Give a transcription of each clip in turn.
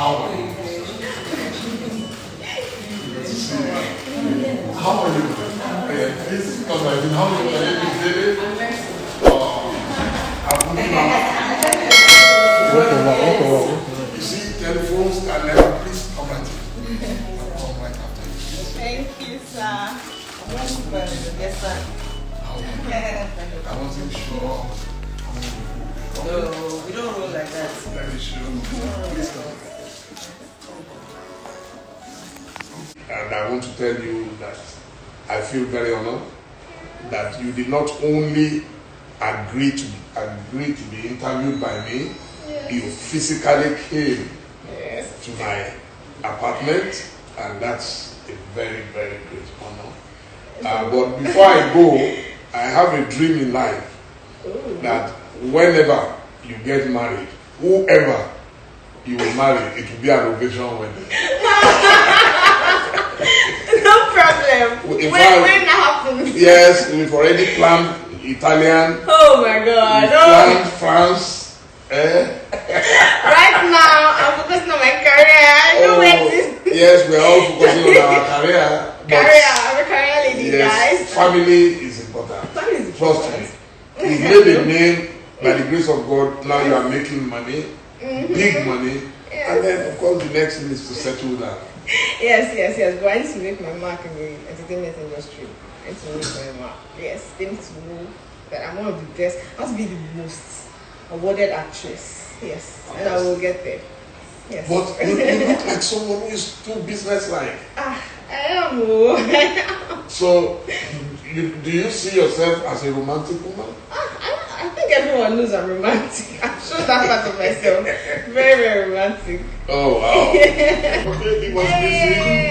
How are you? Good to see you. How are you? Please come back. How are you? Dele? You see, telephones can never. Please come right here. Come right after you. Thank you, sir. Yes, sir. I wasn't sure. No, we don't roll like that. Very sure. Please come. And I want to tell you that I feel very honored that you did not only agree to be interviewed by me, you physically came to my apartment, and that's a very, very great honor. But before I go, I have a dream in life that whenever you get married, whoever you will marry, it will be an occasion wedding. No problem. When that happens? Yes, we've already planned Italian. Oh my God. Planned France. Right now, I'm focusing on my career. No wedding. Yes, we're all focusing on our career. I'm a career lady, yes, guys. Family is important. Family is Trust me. You've made a name by the grace of God. Now you are making money, big money. Yes. And then, of course, the next thing is to settle down. Yes. But I need to make my mark in the entertainment industry. I need to make my mark. Yes, they need to know that I'm one of the best. I want to be the most awarded actress. Yes, and I will get there. Yes. But you look like someone who is too businesslike. I am. So, do you see yourself as a romantic woman? I think everyone knows I'm romantic. I'm sure that part of myself. Very, very romantic. Oh, wow. Okay, he was busy.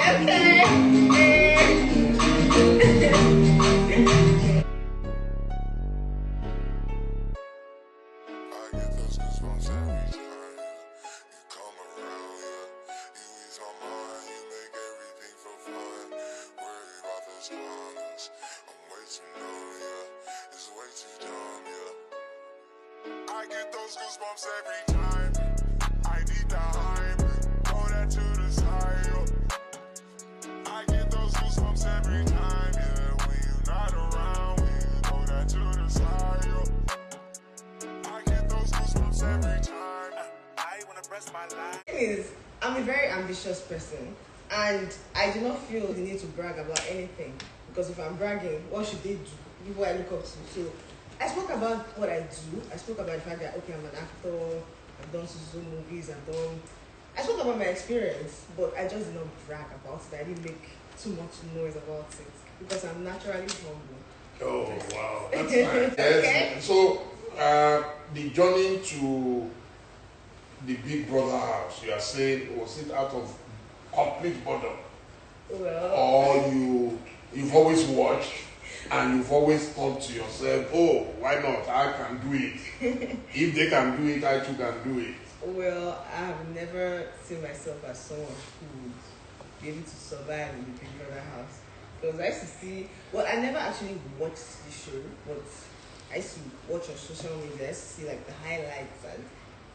I get those goosebumps every time. I need the hype. Throw that to the side. I get those goosebumps every time. Yeah, when you're not around, throw that to the side. I get those goosebumps every time. I wanna press my line. I'm a very ambitious person, and I do not feel the need to brag about anything, because if I'm bragging, what should they do? People I look up to. So I spoke about what I do. I spoke about the fact that, okay, I'm an actor, I've done some movies, I spoke about my experience, but I just did not brag about it. I didn't make too much noise about it, because I'm naturally humble. Oh, wow. That's nice. Okay. Yes. So, the journey to the Big Brother house, you are saying, was it out of complete boredom? Well, or you've always watched and you've always thought to yourself, oh, why not? I can do it. If they can do it, I too can do it. Well, I have never seen myself as someone who would be able to survive in the Big Brother house. Because I used to see, well, I never actually watched the show, but I used to watch on social media. I used to see like the highlights and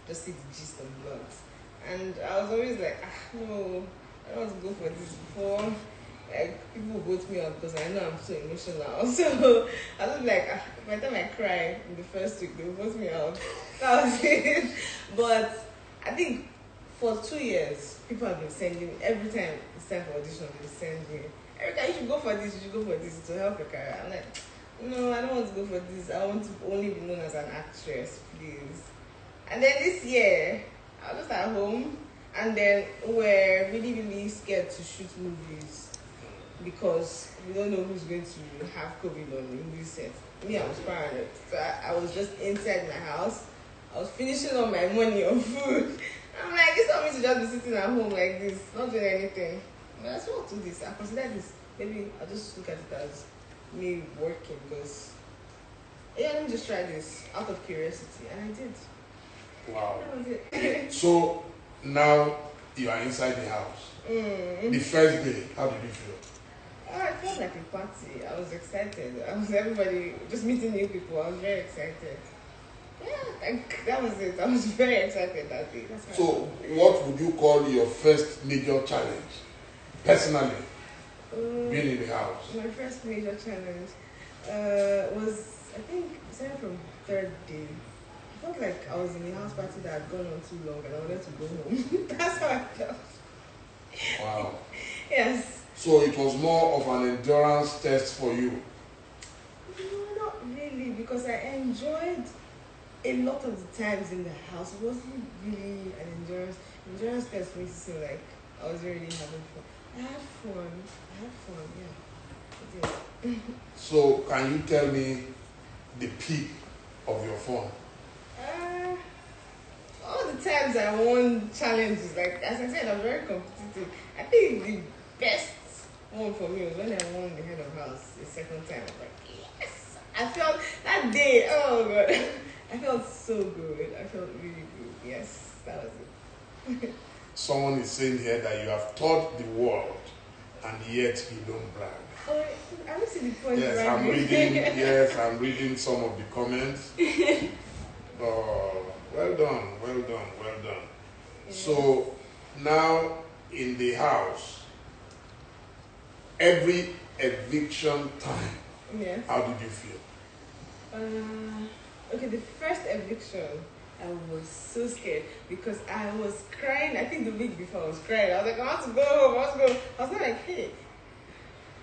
just see the gist of vlogs. And I was always like, no, I don't want to go for this before. Like, people vote me up because I know I'm so emotional. So I was like, by the time I cry in the first week, they'll vote me out. That was it. But I think for 2 years, people have been sending me, every time it's time for audition, they send me, Erica, you should go for this, you should go for this to help your career. I'm like, no, I don't want to go for this. I want to only be known as an actress, please. And then this year, I was just at home, and then we're really, really scared to shoot movies because we don't know who's going to have COVID on the movie set. Me, I was paranoid. So I was just inside my house. I was finishing all my money on food. I'm like, it's not me to just be sitting at home like this, not doing anything. But I still want to do this. I consider this, maybe I'll just look at it as me working, because yeah, let me just try this out of curiosity, and I did. Wow. That was it. So now you are inside the house. The first day, how did you feel? Oh, it felt like a party. I was excited. Everybody just meeting new people. I was very excited. that was it. I was very excited that day. That's why So, what would you call your first major challenge, personally, being in the house? My first major challenge was, I think, starting from third day. I felt like I was in a house party that had gone on too long and I wanted to go home. That's how I felt. Wow. Yes. So it was more of an endurance test for you. No, not really, because I enjoyed a lot of the times in the house. It wasn't really an endurance test makes it seem like I was really having fun. I had fun, yeah. I did. So can you tell me the peak of your fun? All the times I won challenges, like as I said, I'm very competitive. I think the best one for me was when I won the head of house the second time. I was like, yes! I felt that day, oh god, I felt so good. I felt really good. Yes, that was it. Someone is saying here that you have taught the world and yet you don't brag. Oh, I don't see the point. Yes, I'm reading. Yes, I'm reading some of the comments. Well done, well done, well done. Yeah. So now in the house, every eviction time, Yes. how did you feel? Okay, the first eviction, I was so scared because I was crying. I think the week before I was crying. I was like, I want to go home, I want to go. I was not like, hey,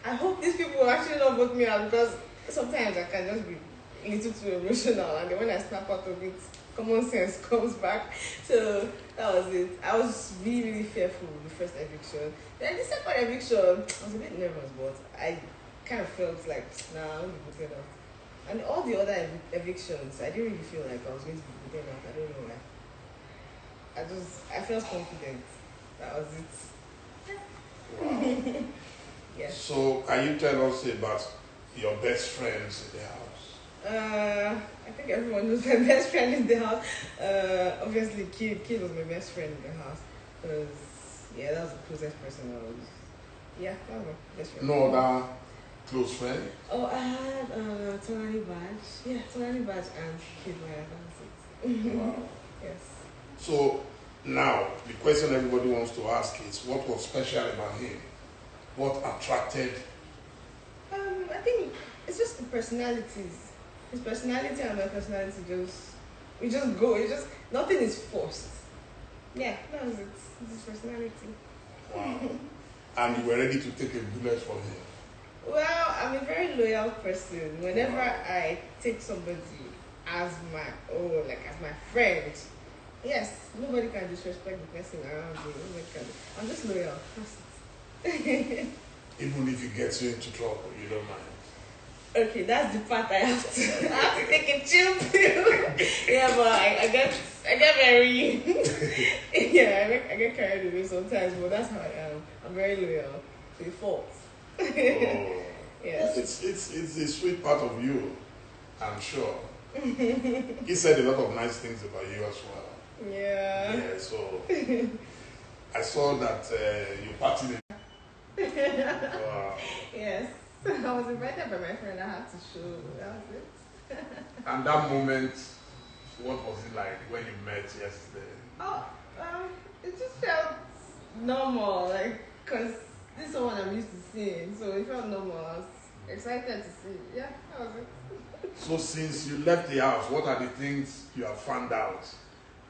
I hope these people will actually not vote me out, because sometimes I can just be a little too emotional, and then when I snap out of it, common sense comes back. So that was it. I was really, really fearful the first eviction. Then the second eviction, I was a bit nervous, but I kind of felt like, nah, I won't be voted out. And all the other evictions, I didn't really feel like I was going to be voted out. I don't know why. I felt confident. That was it. Wow. Yes. So can you tell us about your best friends in the house? I think everyone knows my best friend in the house. Obviously, Kid was my best friend in the house. Because, yeah, that was the closest person I was. Yeah, that was my best friend. No other close friend? Oh, I had Tonani Badge. Yeah, Tonani Badge and Kid Maya. That was it. Wow. Yes. So now, the question everybody wants to ask is, what was special about him? What attracted? I think it's just the personalities. His personality and my personality we just go. Nothing is forced. Yeah, that was it. It's his personality. Wow. And you were ready to take a bullet for him? Well, I'm a very loyal person. Whenever I take somebody as my own, like as my friend, yes, nobody can disrespect the person around me. Nobody can. I'm just loyal. That's it. Even if it gets you into trouble, you don't mind? Okay, that's the part I have to take a chill pill. Yeah, but I get very I get carried away sometimes, but that's how I am. I'm very loyal to a fault. Oh. Yes. It's a sweet part of you, I'm sure. He said a lot of nice things about you as well. Yeah. Yeah, so I saw that you partied. Wow. Yes. I was invited by my friend. I had to show. That was it. And that moment, what was it like when you met yesterday? Oh, it just felt normal, like, cause this is someone I'm used to seeing, so it felt normal. I was excited to see. Yeah, that was it. So since you left the house, what are the things you have found out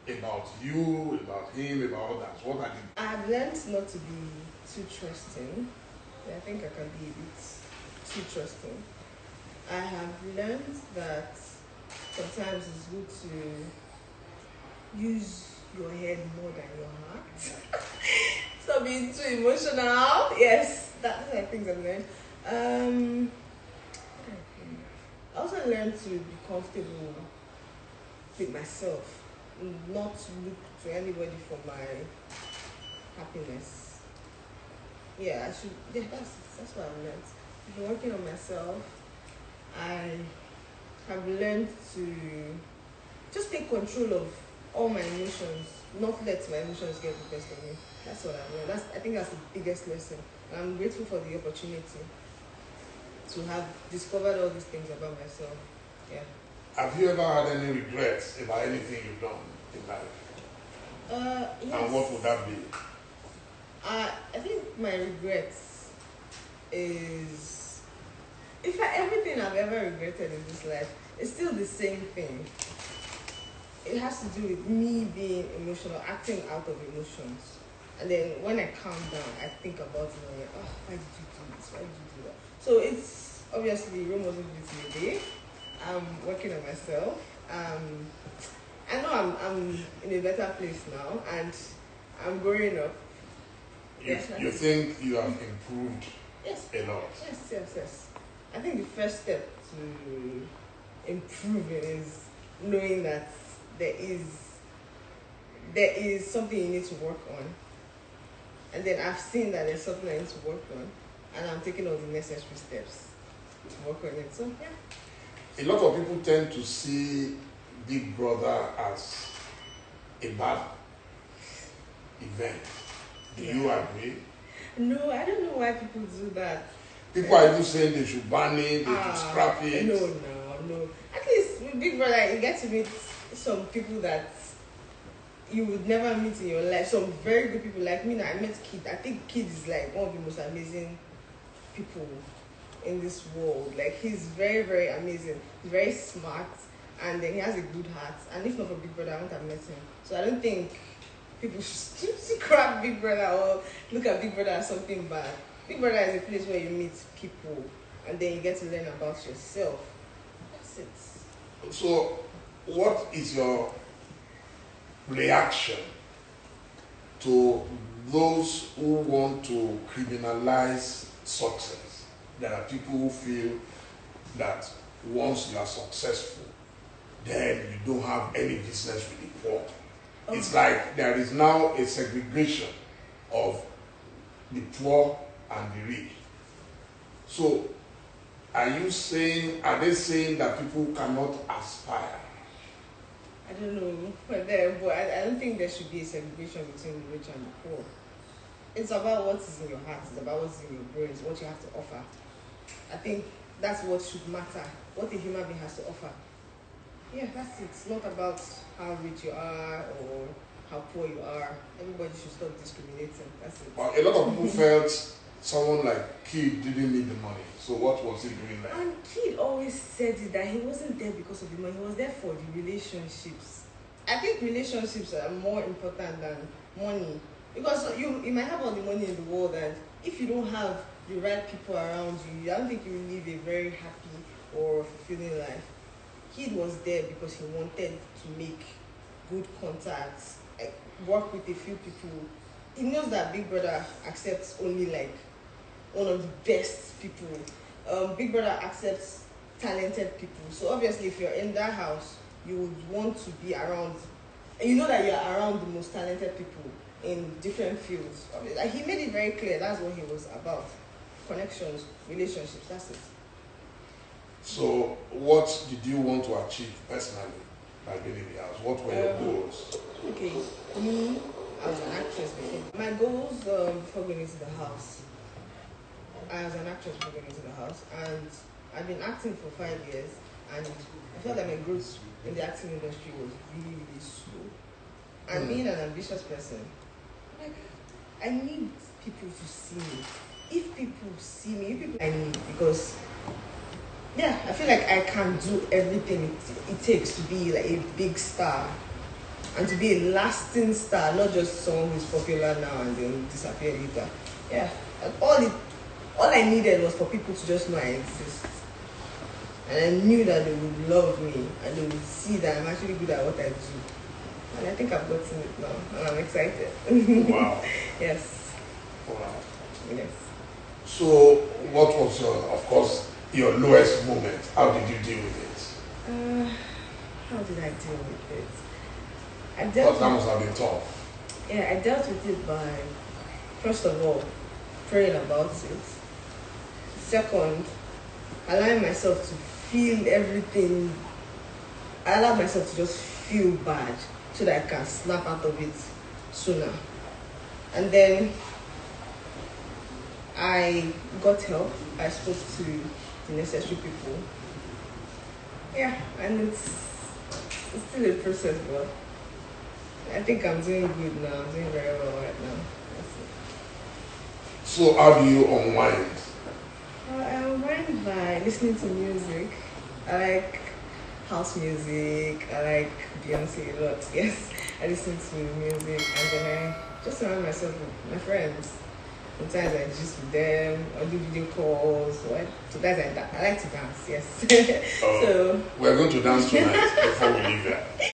about you, about him, about others? What are the... I've learned not to be too trusting. Yeah, I think I can be a bit too trusting. I have learned that sometimes it's good to use your head more than your heart. Stop being too emotional. Yes, that's the things I've learned. I also learned to be comfortable with myself, not look to anybody for my happiness. Yeah, that's what I've learned. I've been working on myself. I have learned to just take control of all my emotions, not let my emotions get the best of me. That's what I've learned. I think that's the biggest lesson. I'm grateful for the opportunity to have discovered all these things about myself. Yeah. Have you ever had any regrets about anything you've done in life? Yes. And what would that be? I think my regrets is everything I've ever regretted in this life is still the same thing. It has to do with me being emotional, acting out of emotions. And then when I calm down, I think about it and I'm like, oh, why did you do this? Why did you do that? So it's obviously Rome wasn't built in a day. I'm working on myself. I know I'm in a better place now and I'm growing up. You think you have improved Yes. a lot? Yes. I think the first step to improving is knowing that there is something you need to work on. And then I've seen that there's something I need to work on and I'm taking all the necessary steps to work on it. So yeah. A lot of people tend to see Big Brother as a bad event. Do you agree? No, I don't know why people do that. People are even saying they should ban it, they should scrap it. No. At least with Big Brother, you get to meet some people that you would never meet in your life. Some very good people like me. Now, I met Kid. I think Kid is like one of the most amazing people in this world. Like he's very, very amazing. He's very smart, and then he has a good heart. And if not for Big Brother, I wouldn't have met him. So I don't think people should scrap Big Brother or look at Big Brother as something bad. Big Brother is a place where you meet people, and then you get to learn about yourself. That's it. So, what is your reaction to those who want to criminalize success? There are people who feel that once you are successful, then you don't have any business with the poor. It's like there is now a segregation of the poor and the rich. So, are they saying that people cannot aspire? I don't know, but I don't think there should be a segregation between the rich and the poor. It's about what is in your heart, it's about what's in your brains, what you have to offer. I think that's what should matter, what a human being has to offer. Yeah, that's it. It's not about how rich you are or how poor you are. Everybody should stop discriminating. That's it. Well, a lot of people felt someone like Kid didn't need the money. So what was he doing there? And Kid always said it that he wasn't there because of the money. He was there for the relationships. I think relationships are more important than money. Because you might have all the money in the world, and if you don't have the right people around you, I don't think you will live a very happy or fulfilling life. Kid was there because he wanted to make good contacts, like work with a few people. He knows that Big Brother accepts only like one of the best people. Big Brother accepts talented people. So obviously if you're in that house, you would want to be around, and you know that you're around the most talented people in different fields. Like he made it very clear that's what he was about. Connections, relationships, that's it. So, what did you want to achieve personally by being in the house? What were your goals? Okay, me, I was an actress before. My goals before going into the house, I was an actress before going into the house, and I've been acting for 5 years, and I felt that my growth in the acting industry was really, really slow. And being an ambitious person, like, I need people to see me. If people see me, I need, because yeah, I feel like I can do everything it takes to be like a big star and to be a lasting star, not just someone who's popular now and then disappear later. Yeah, and all I needed was for people to just know I exist. And I knew that they would love me and they would see that I'm actually good at what I do. And I think I've gotten it now and I'm excited. Wow. Yes. Wow. Yes. So, what was your lowest moment? How did you deal with it? How did I deal with it? That must have been tough. Yeah, I dealt with it by, first of all, praying about it. Second, allowing myself to feel everything. I allowed myself to just feel bad so that I can snap out of it sooner. And then I got help. I spoke to the necessary people. Yeah, and it's still a process, but I think I'm doing good now. I'm doing very well right now. That's it. So how do you unwind? I unwind by listening to music. I like house music. I like Beyonce a lot. Yes, I listen to music, and then I just surround myself with my friends. Sometimes I just with them or do video calls. What? Sometimes I like to dance. Yes. So We're going to dance tonight before we leave here.